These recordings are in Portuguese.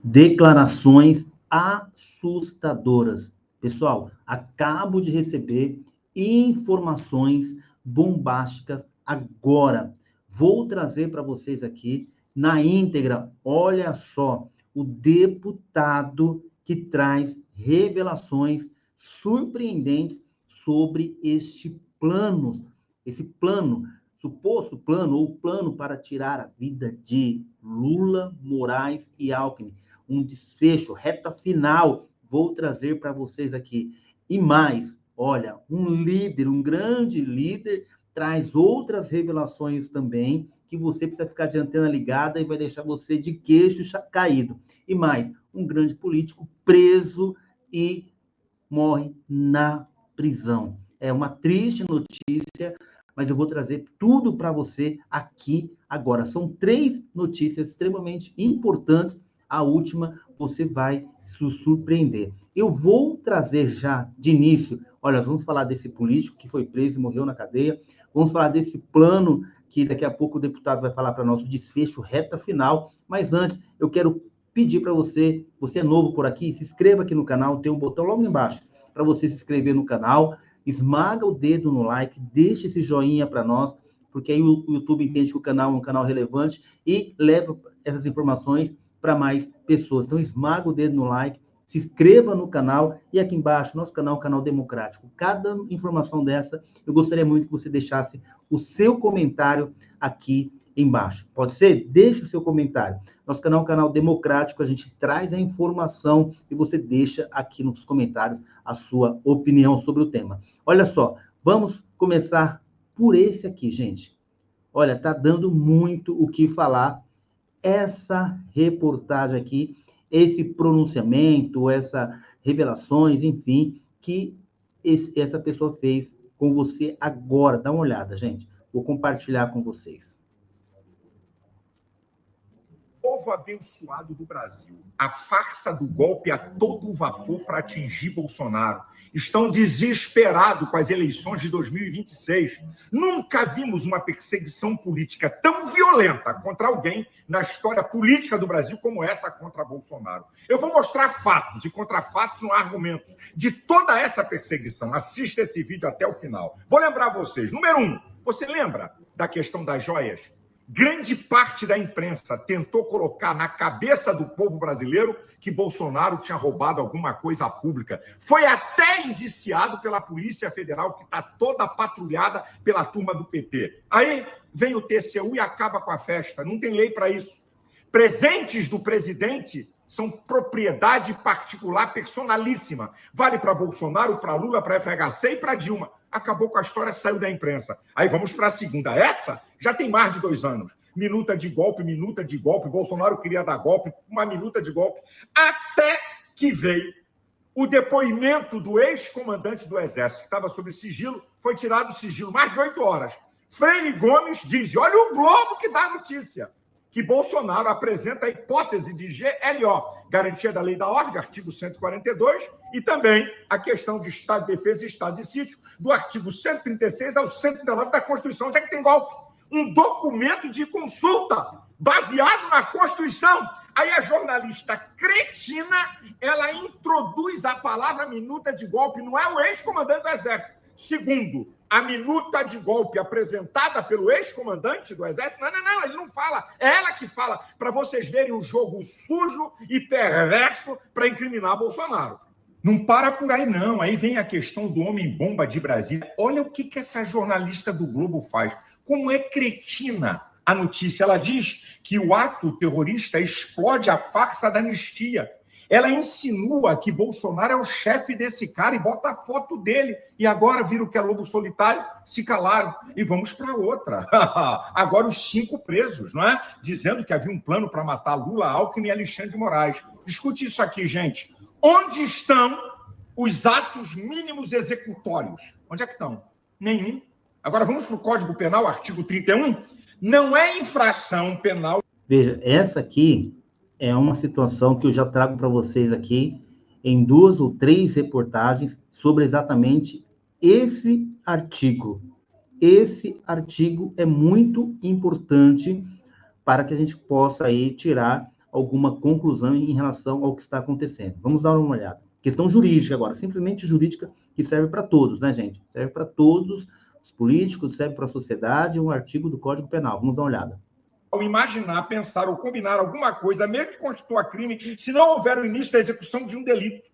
declarações assustadoras. Pessoal, acabo de receber informações bombásticas agora. Vou trazer para vocês aqui na íntegra. Olha só, o deputado que traz revelações surpreendentes sobre esse plano, suposto plano ou plano para tirar a vida de Lula, Moraes e Alckmin. Um desfecho, reta final, vou trazer para vocês aqui. E mais, olha, um grande líder, traz outras revelações também, que você precisa ficar de antena ligada e vai deixar você de queixo caído. E mais, um grande político preso e morre na prisão. É uma triste notícia, mas eu vou trazer tudo para você aqui agora. São 3 notícias extremamente importantes. A última você vai se surpreender. Eu vou trazer já de início, olha, vamos falar desse político que foi preso e morreu na cadeia, vamos falar desse plano que daqui a pouco o deputado vai falar para nós, o desfecho reta final, mas antes eu quero pedir para você, você é novo por aqui, se inscreva aqui no canal, tem um botão logo embaixo para você se inscrever no canal, esmaga o dedo no like, deixa esse joinha para nós, porque aí o YouTube entende que o canal é um canal relevante e leva essas informações para mais pessoas. Então, esmaga o dedo no like, se inscreva no canal e aqui embaixo, nosso canal é um canal democrático. Cada informação dessa, eu gostaria muito que você deixasse o seu comentário aqui embaixo. Pode ser? Deixe o seu comentário. Nosso canal é um canal democrático, a gente traz a informação e você deixa aqui nos comentários a sua opinião sobre o tema. Olha só, vamos começar por esse aqui, gente. Olha, tá dando muito o que falar essa reportagem aqui, esse pronunciamento, essas revelações, enfim, que essa pessoa fez com você agora. Dá uma olhada, gente. Vou compartilhar com vocês. Povo abençoado do Brasil, a farsa do golpe a todo vapor para atingir Bolsonaro. Estão desesperados com as eleições de 2026. Nunca vimos uma perseguição política tão violenta contra alguém na história política do Brasil como essa contra Bolsonaro. Eu vou mostrar fatos, e contra fatos não há argumentos, de toda essa perseguição. Assista esse vídeo até o final. Vou lembrar vocês. Número 1, você lembra da questão das joias? Grande parte da imprensa tentou colocar na cabeça do povo brasileiro que Bolsonaro tinha roubado alguma coisa pública. Foi até indiciado pela Polícia Federal, que está toda patrulhada pela turma do PT. Aí vem o TCU e acaba com a festa. Não tem lei para isso. Presentes do presidente são propriedade particular personalíssima. Vale para Bolsonaro, para Lula, para FHC e para Dilma. Acabou com a história, saiu da imprensa. Aí vamos para a segunda. Essa já tem mais de 2 anos. Minuta de golpe. Bolsonaro queria dar golpe, uma minuta de golpe. Até que veio o depoimento do ex-comandante do Exército, que estava sob sigilo, foi tirado do sigilo mais de 8 horas. Freire Gomes diz, olha o Globo que dá a notícia, que Bolsonaro apresenta a hipótese de GLO, Garantia da Lei da Ordem, artigo 142, e também a questão de Estado de Defesa e Estado de Sítio, do artigo 136 ao 119 da Constituição. Onde é que tem golpe? Um documento de consulta baseado na Constituição. Aí a jornalista cretina, ela introduz a palavra minuta de golpe, não é o ex-comandante do Exército. Segundo, a minuta de golpe apresentada pelo ex-comandante do Exército, não, ele não fala, é ela que fala, para vocês verem o jogo sujo e perverso para incriminar Bolsonaro. Não para por aí, não. Aí vem a questão do homem-bomba de Brasília. Olha o que essa jornalista do Globo faz. Como é cretina a notícia. Ela diz que o ato terrorista explode a farsa da anistia. Ela insinua que Bolsonaro é o chefe desse cara e bota a foto dele. E agora viram que é lobo solitário, se calaram. E vamos para outra. Agora os 5 presos, não é? Dizendo que havia um plano para matar Lula, Alckmin e Alexandre de Moraes. Escute isso aqui, gente. Onde estão os atos mínimos executórios? Onde é que estão? Nenhum. Agora vamos para o Código Penal, artigo 31. Não é infração penal. Veja, essa aqui é uma situação que eu já trago para vocês aqui em 2 ou 3 reportagens sobre exatamente esse artigo. Esse artigo é muito importante para que a gente possa aí tirar alguma conclusão em relação ao que está acontecendo. Vamos dar uma olhada. Questão jurídica agora, simplesmente jurídica, que serve para todos, né, gente? Serve para todos os políticos, serve para a sociedade, um artigo do Código Penal. Vamos dar uma olhada. Ao imaginar, pensar ou combinar alguma coisa, mesmo que constitua crime, se não houver o início da execução de um delito.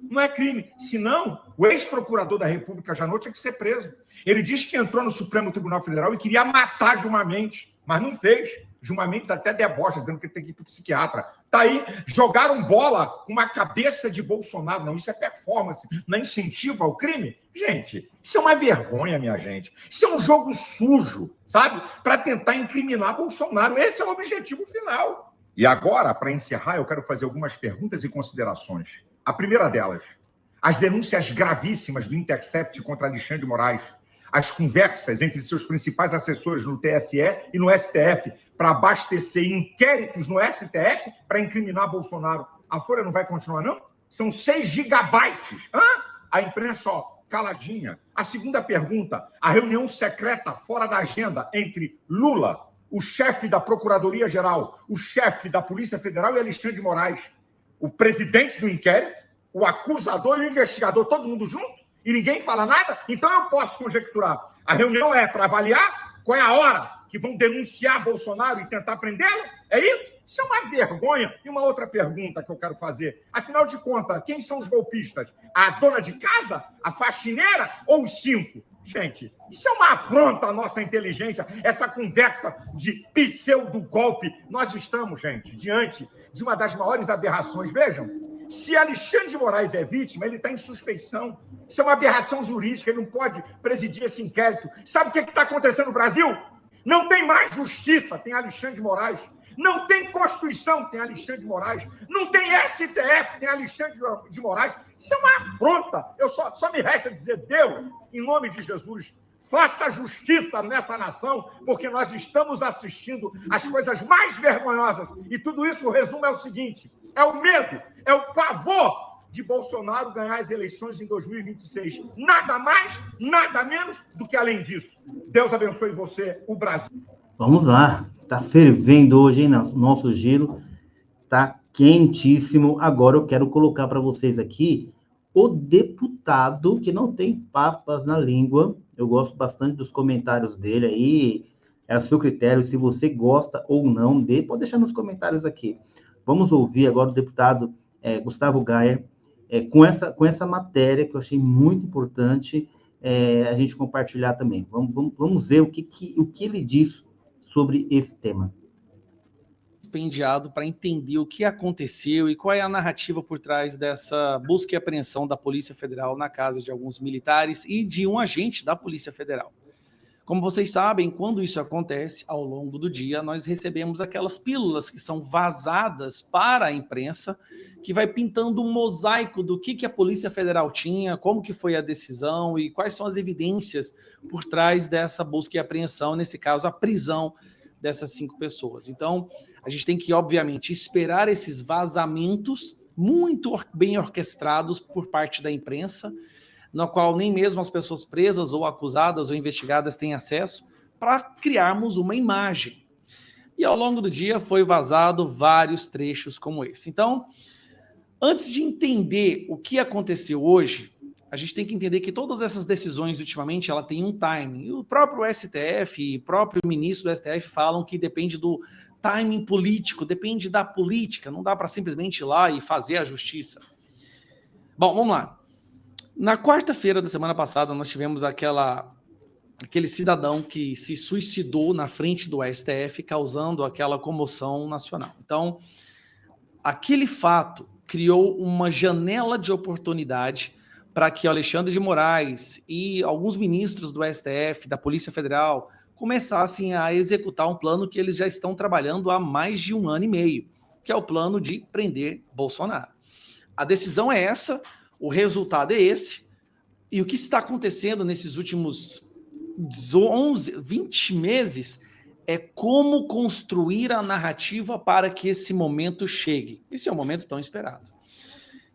Não é crime. Senão, o ex-procurador da República, Janot, tinha que ser preso. Ele disse que entrou no Supremo Tribunal Federal e queria matar Gilmar Mendes, mas não fez. Gilmar Mendes até debocha, dizendo que ele tem que ir para o psiquiatra. Tá aí, jogaram bola com uma cabeça de Bolsonaro. Não, isso é performance, não é incentivo ao crime. Gente, isso é uma vergonha, minha gente. Isso é um jogo sujo, sabe? Para tentar incriminar Bolsonaro. Esse é o objetivo final. E agora, para encerrar, eu quero fazer algumas perguntas e considerações. A primeira delas, as denúncias gravíssimas do Intercept contra Alexandre de Moraes, as conversas entre seus principais assessores no TSE e no STF para abastecer inquéritos no STF para incriminar Bolsonaro. A Folha não vai continuar, não? São 6 gigabytes. A imprensa, ó, caladinha. A segunda pergunta, a reunião secreta fora da agenda entre Lula, o chefe da Procuradoria-Geral, o chefe da Polícia Federal e Alexandre de Moraes, o presidente do inquérito, o acusador e o investigador, todo mundo junto, e ninguém fala nada, então eu posso conjecturar. A reunião é para avaliar qual é a hora que vão denunciar Bolsonaro e tentar prendê-lo? É isso? Isso é uma vergonha. E uma outra pergunta que eu quero fazer. Afinal de contas, quem são os golpistas? A dona de casa? A faxineira? Ou os 5? Gente, isso é uma afronta à nossa inteligência, essa conversa de pseudo-golpe. Nós estamos, gente, diante de uma das maiores aberrações. Vejam, se Alexandre de Moraes é vítima, ele está em suspeição. Isso é uma aberração jurídica, ele não pode presidir esse inquérito. Sabe o que está acontecendo no Brasil? Não tem mais justiça, tem Alexandre de Moraes. Não tem Constituição, tem Alexandre de Moraes. Não tem STF, tem Alexandre de Moraes. Isso é uma afronta. Eu só me resta dizer, Deus, em nome de Jesus, faça justiça nessa nação, porque nós estamos assistindo às coisas mais vergonhosas. E tudo isso, o resumo é o seguinte, é o medo, é o pavor de Bolsonaro ganhar as eleições em 2026. Nada mais, nada menos do que além disso. Deus abençoe você, o Brasil. Vamos lá. Tá fervendo hoje, hein? Nosso giro tá quentíssimo. Agora eu quero colocar para vocês aqui o deputado que não tem papas na língua. Eu gosto bastante dos comentários dele aí. É a seu critério, se você gosta ou não dele. Pode deixar nos comentários aqui. Vamos ouvir agora o deputado Gustavo Gayer com essa matéria que eu achei muito importante a gente compartilhar também. Vamos ver o que ele diz sobre esse tema. Expendiado para entender o que aconteceu e qual é a narrativa por trás dessa busca e apreensão da Polícia Federal na casa de alguns militares e de um agente da Polícia Federal. Como vocês sabem, quando isso acontece, ao longo do dia, nós recebemos aquelas pílulas que são vazadas para a imprensa, que vai pintando um mosaico do que a Polícia Federal tinha, como que foi a decisão e quais são as evidências por trás dessa busca e apreensão, nesse caso, a prisão dessas 5 pessoas. Então, a gente tem que, obviamente, esperar esses vazamentos muito bem orquestrados por parte da imprensa, no qual nem mesmo as pessoas presas ou acusadas ou investigadas têm acesso, para criarmos uma imagem. E ao longo do dia foi vazado vários trechos como esse. Então, antes de entender o que aconteceu hoje, a gente tem que entender que todas essas decisões, ultimamente, ela tem um timing. E o próprio STF e o próprio ministro do STF falam que depende do timing político, depende da política, não dá para simplesmente ir lá e fazer a justiça. Bom, vamos lá. Na quarta-feira da semana passada, nós tivemos aquele cidadão que se suicidou na frente do STF, causando aquela comoção nacional. Então, aquele fato criou uma janela de oportunidade para que Alexandre de Moraes e alguns ministros do STF, da Polícia Federal, começassem a executar um plano que eles já estão trabalhando há mais de 1 ano e meio, que é o plano de prender Bolsonaro. A decisão é essa, o resultado é esse, e o que está acontecendo nesses últimos 20 meses é como construir a narrativa para que esse momento chegue. Esse é o momento tão esperado.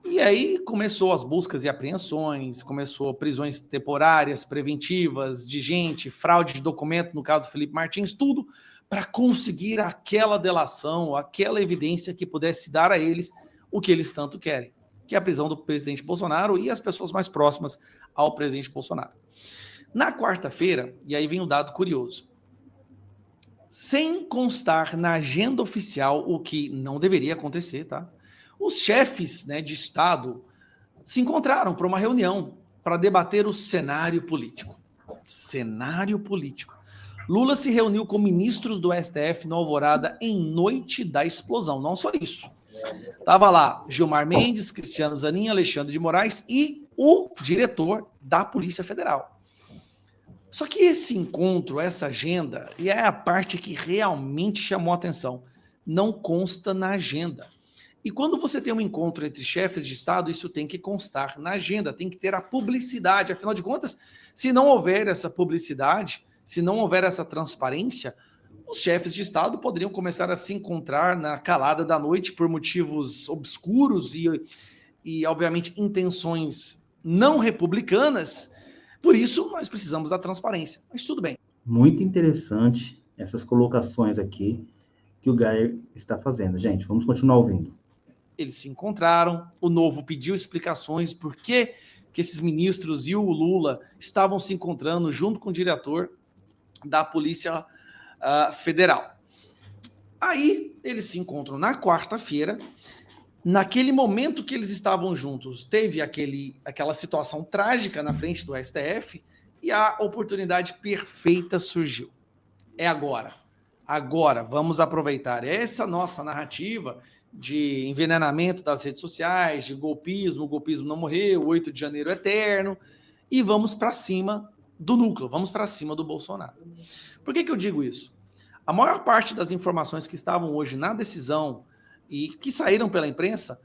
E aí começou as buscas e apreensões, começou prisões temporárias, preventivas, de gente, fraude de documento, no caso do Felipe Martins, tudo para conseguir aquela delação, aquela evidência que pudesse dar a eles o que eles tanto querem, que é a prisão do presidente Bolsonaro e as pessoas mais próximas ao presidente Bolsonaro. Na quarta-feira, e aí vem um dado curioso, sem constar na agenda oficial, o que não deveria acontecer, tá? Os chefes, né, de Estado se encontraram para uma reunião para debater o cenário político. Cenário político. Lula se reuniu com ministros do STF no Alvorada em noite da explosão. Não só isso. Tava lá Gilmar Mendes, Cristiano Zanin, Alexandre de Moraes e o diretor da Polícia Federal. Só que esse encontro, essa agenda, e é a parte que realmente chamou a atenção, não consta na agenda. E quando você tem um encontro entre chefes de Estado, isso tem que constar na agenda, tem que ter a publicidade. Afinal de contas, se não houver essa publicidade, se não houver essa transparência, os chefes de Estado poderiam começar a se encontrar na calada da noite por motivos obscuros e obviamente, intenções não republicanas. Por isso, nós precisamos da transparência. Mas tudo bem. Muito interessante essas colocações aqui que o Gayer está fazendo. Gente, vamos continuar ouvindo. Eles se encontraram, o Novo pediu explicações por que esses ministros e o Lula estavam se encontrando junto com o diretor da Polícia Federal. Aí, eles se encontram na quarta-feira. Naquele momento que eles estavam juntos, teve aquela situação trágica na frente do STF e a oportunidade perfeita surgiu. É agora. Agora, vamos aproveitar essa nossa narrativa de envenenamento das redes sociais, de golpismo, o golpismo não morreu, o 8 de janeiro eterno, e vamos para cima do núcleo, vamos para cima do Bolsonaro. Por que eu digo isso? A maior parte das informações que estavam hoje na decisão e que saíram pela imprensa,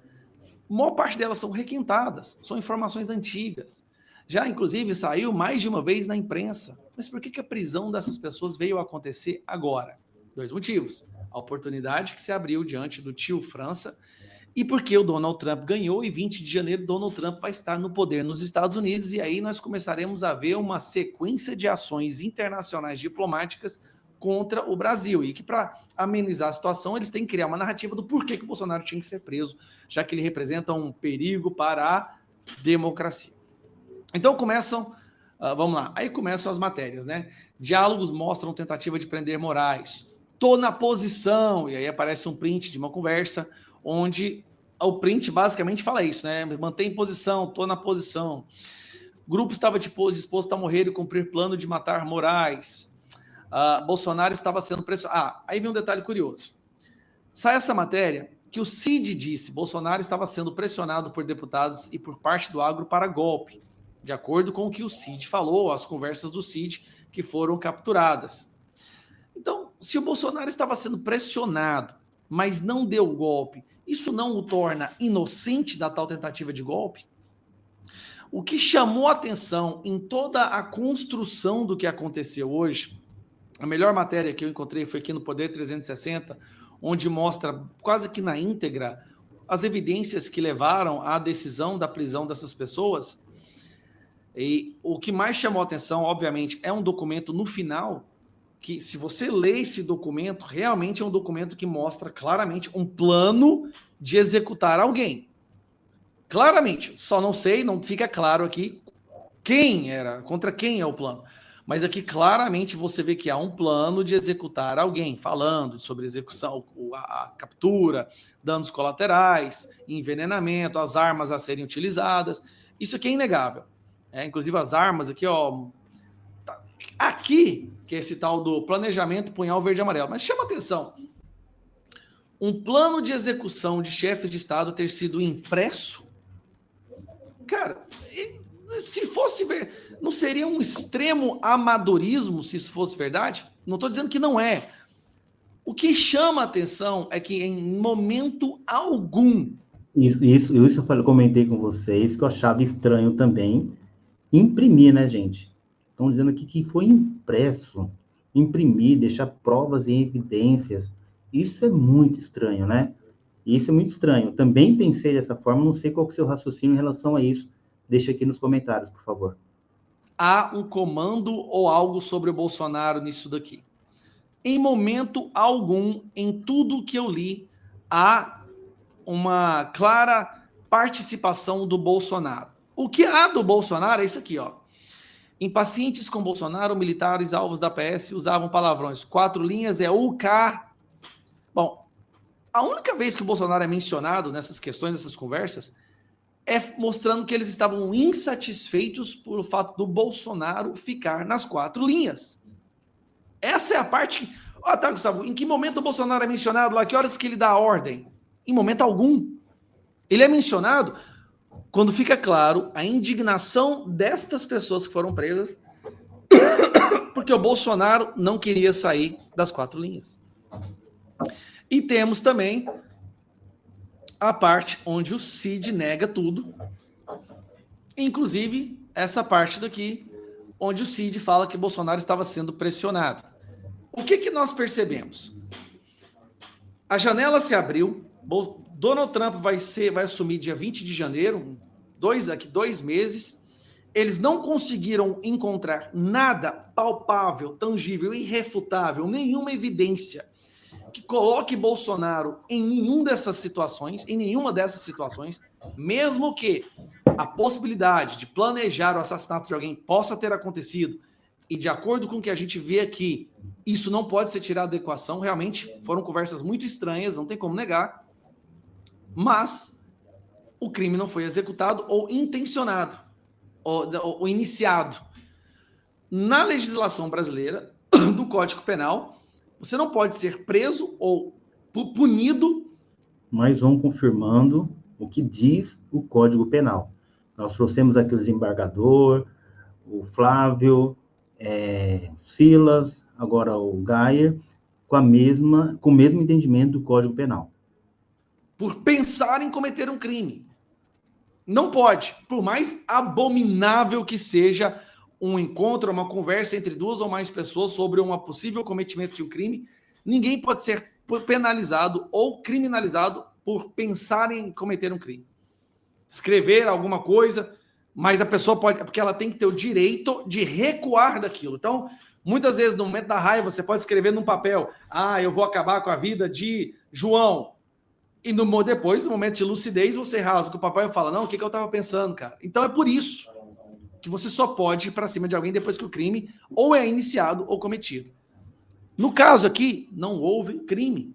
a maior parte delas são requentadas, são informações antigas. Já, inclusive, saiu mais de uma vez na imprensa. Mas por que a prisão dessas pessoas veio a acontecer agora? 2 motivos. A oportunidade que se abriu diante do tio França e porque o Donald Trump ganhou e 20 de janeiro Donald Trump vai estar no poder nos Estados Unidos e aí nós começaremos a ver uma sequência de ações internacionais diplomáticas contra o Brasil e que para amenizar a situação eles têm que criar uma narrativa do porquê que o Bolsonaro tinha que ser preso, já que ele representa um perigo para a democracia. Então começam, vamos lá, aí começam as matérias, né? Diálogos mostram tentativa de prender Moraes. Tô na posição, e aí aparece um print de uma conversa, onde o print basicamente fala isso, né? Mantém posição, tô na posição. O grupo estava disposto a morrer e cumprir plano de matar Moraes. Bolsonaro estava sendo pressionado. Aí vem um detalhe curioso. Sai essa matéria que o Cid disse, Bolsonaro estava sendo pressionado por deputados e por parte do agro para golpe, de acordo com o que o Cid falou, as conversas do Cid que foram capturadas. Então, se o Bolsonaro estava sendo pressionado, mas não deu golpe, isso não o torna inocente da tal tentativa de golpe? O que chamou a atenção em toda a construção do que aconteceu hoje, a melhor matéria que eu encontrei foi aqui no Poder 360, onde mostra quase que na íntegra as evidências que levaram à decisão da prisão dessas pessoas. E o que mais chamou a atenção, obviamente, é um documento no final, que se você lê esse documento, realmente é um documento que mostra claramente um plano de executar alguém. Claramente, só não sei, não fica claro aqui quem era, contra quem é o plano. Mas aqui claramente você vê que há um plano de executar alguém, falando sobre execução, a captura, danos colaterais, envenenamento, as armas a serem utilizadas. Isso aqui é inegável. Inclusive as armas aqui, ó. Aqui, que é esse tal do planejamento punhal verde e amarelo. Mas chama atenção. Um plano de execução de chefes de Estado ter sido impresso? Cara, se fosse ver, não seria um extremo amadorismo se isso fosse verdade? Não estou dizendo que não é. O que chama a atenção é que em momento algum... Isso eu comentei com vocês, que eu achava estranho também. Imprimir, né, gente? Estão dizendo aqui que foi impresso. Imprimir, deixar provas e evidências. Isso é muito estranho, né? Isso é muito estranho. Também pensei dessa forma, não sei qual que é o seu raciocínio em relação a isso. Deixa aqui nos comentários, por favor. Há um comando ou algo sobre o Bolsonaro nisso daqui? Em momento algum, em tudo que eu li, há uma clara participação do Bolsonaro. O que há do Bolsonaro é isso aqui, ó. Em pacientes com Bolsonaro, militares alvos da PS usavam palavrões. 4 linhas é UK. Bom, a única vez que o Bolsonaro é mencionado nessas questões, nessas conversas, é mostrando que eles estavam insatisfeitos por o fato do Bolsonaro ficar nas 4 linhas. Essa é a parte que... Ó, tá, Gustavo, em que momento o Bolsonaro é mencionado lá? Que horas que ele dá a ordem? Em momento algum. Ele é mencionado quando fica claro a indignação destas pessoas que foram presas porque o Bolsonaro não queria sair das 4 linhas. E temos também a parte onde o Cid nega tudo, inclusive essa parte daqui, onde o Cid fala que Bolsonaro estava sendo pressionado. O que nós percebemos? A janela se abriu, Donald Trump vai assumir dia 20 de janeiro, daqui 2 meses. Eles não conseguiram encontrar nada palpável, tangível, irrefutável, nenhuma evidência que coloque Bolsonaro em nenhuma dessas situações, mesmo que a possibilidade de planejar o assassinato de alguém possa ter acontecido, e de acordo com o que a gente vê aqui, isso não pode ser tirado da equação. Realmente foram conversas muito estranhas, não tem como negar, mas o crime não foi executado ou intencionado, ou iniciado. Na legislação brasileira, no Código Penal, você não pode ser preso ou punido. Mas vão confirmando o que diz o Código Penal. Nós trouxemos aqui o desembargador, o Flávio, Silas, agora o Gayer, com o mesmo entendimento do Código Penal. Por pensar em cometer um crime. Não pode, por mais abominável que seja um encontro, uma conversa entre 2 ou mais pessoas sobre um possível cometimento de um crime, ninguém pode ser penalizado ou criminalizado por pensar em cometer um crime. Escrever alguma coisa, mas a pessoa pode, porque ela tem que ter o direito de recuar daquilo. Então, muitas vezes, no momento da raiva, você pode escrever num papel: eu vou acabar com a vida de João. E depois, no momento de lucidez, você rasga o papel e fala: não, o que eu estava pensando, cara? Então é por isso que você só pode ir para cima de alguém depois que o crime ou é iniciado ou cometido. No caso aqui, não houve crime.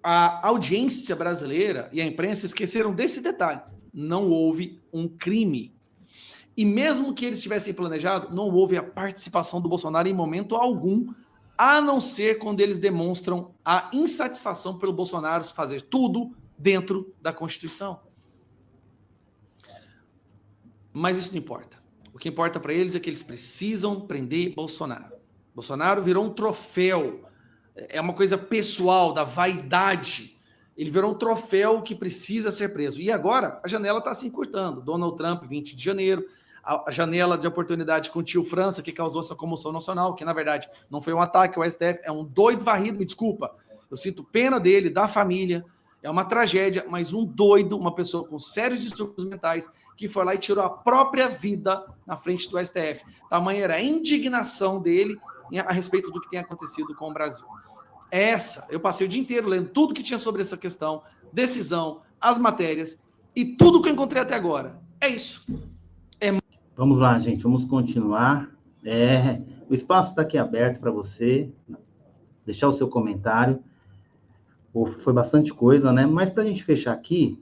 A audiência brasileira e a imprensa esqueceram desse detalhe. Não houve um crime. E mesmo que eles tivessem planejado, não houve a participação do Bolsonaro em momento algum, a não ser quando eles demonstram a insatisfação pelo Bolsonaro fazer tudo dentro da Constituição. Mas isso não importa. O que importa para eles é que eles precisam prender Bolsonaro. Bolsonaro virou um troféu. É uma coisa pessoal, da vaidade. Ele virou um troféu que precisa ser preso. E agora a janela está se encurtando. Donald Trump, 20 de janeiro. A janela de oportunidade com o tio França, que causou essa comoção nacional, que na verdade não foi um ataque ao STF, é um doido varrido, me desculpa. Eu sinto pena dele, da família, é uma tragédia, mas um doido, uma pessoa com sérios distúrbios mentais, que foi lá e tirou a própria vida na frente do STF. Tamanha era a indignação dele a respeito do que tem acontecido com o Brasil. Eu passei o dia inteiro lendo tudo que tinha sobre essa questão, decisão, as matérias, e tudo que eu encontrei até agora. É isso. Vamos lá, gente, vamos continuar. O espaço está aqui aberto para você deixar o seu comentário. Foi bastante coisa, né? Mas para a gente fechar aqui,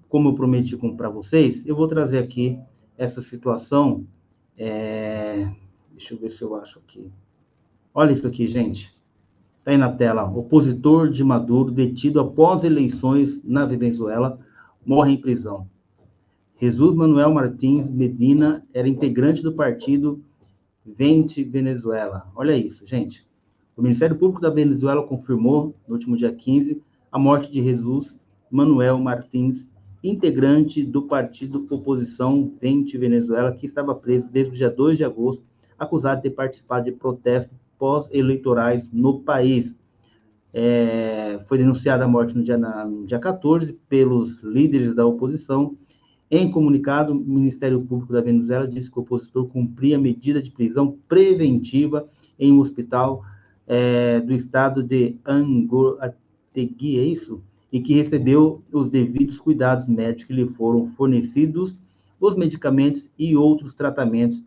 como eu prometi para vocês, eu vou trazer aqui essa situação. Deixa eu ver se eu acho aqui. Olha isso aqui, gente. Está aí na tela. Opositor de Maduro detido após eleições na Venezuela morre em prisão. Jesus Manuel Martins Medina era integrante do partido Vente Venezuela. Olha isso, gente. O Ministério Público da Venezuela confirmou, no último dia 15, a morte de Jesus Manuel Martins, integrante do partido Oposição Vente Venezuela, que estava preso desde o dia 2 de agosto, acusado de ter participado de protestos pós-eleitorais no país. Foi denunciada a morte no dia 14 pelos líderes da oposição. Em comunicado, o Ministério Público da Venezuela disse que o opositor cumpria medida de prisão preventiva em um hospital do estado de Anzoátegui, é isso? E que recebeu os devidos cuidados médicos que lhe foram fornecidos, os medicamentos e outros tratamentos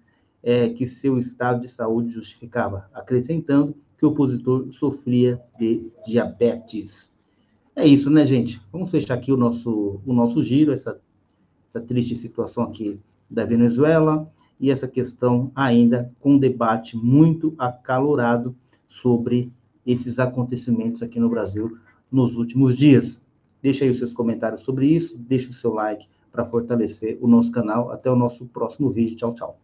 que seu estado de saúde justificava, acrescentando que o opositor sofria de diabetes. É isso, né, gente? Vamos fechar aqui o nosso giro, essa triste situação aqui da Venezuela e essa questão ainda com um debate muito acalorado sobre esses acontecimentos aqui no Brasil nos últimos dias. Deixa aí os seus comentários sobre isso, deixa o seu like para fortalecer o nosso canal. Até o nosso próximo vídeo. Tchau, tchau.